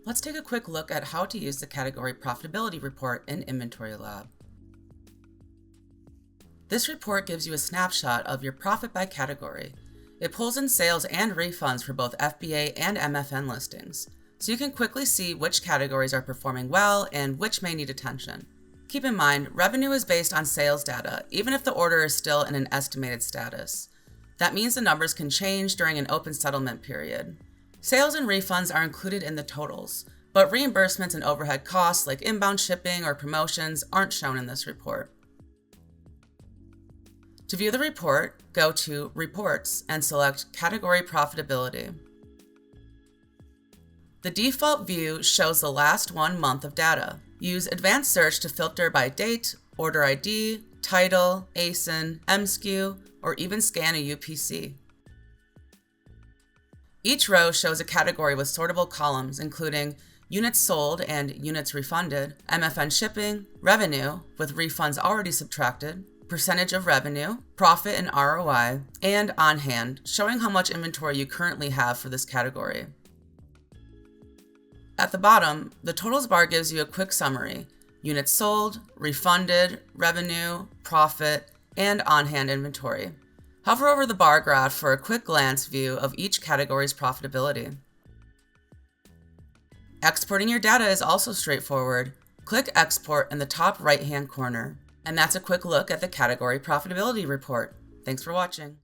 Let's take a quick look at how to use the Category Profitability report in InventoryLab. This report gives you a snapshot of your profit by category. It pulls in sales and refunds for both FBA and MFN listings, so you can quickly see which categories are performing well and which may need attention. Keep in mind, revenue is based on sales data, even if the order is still in an estimated status. That means the numbers can change during an open settlement period. Sales and refunds are included in the totals, but reimbursements and overhead costs like inbound shipping or promotions aren't shown in this report. To view the report, go to Reports and select Category Profitability. The default view shows the last 1 month of data. Use Advanced Search to filter by date, order ID, title, ASIN, MSKU, or even scan a UPC. Each row shows a category with sortable columns, including units sold and units refunded, MFN shipping, revenue, with refunds already subtracted, percentage of revenue, profit and ROI, and on hand, showing how much inventory you currently have for this category. At the bottom, the totals bar gives you a quick summary: units sold, refunded, revenue, profit, and on-hand inventory. Hover over the bar graph for a quick glance view of each category's profitability. Exporting your data is also straightforward. Click Export in the top right-hand corner. And that's a quick look at the Category Profitability report. Thanks for watching.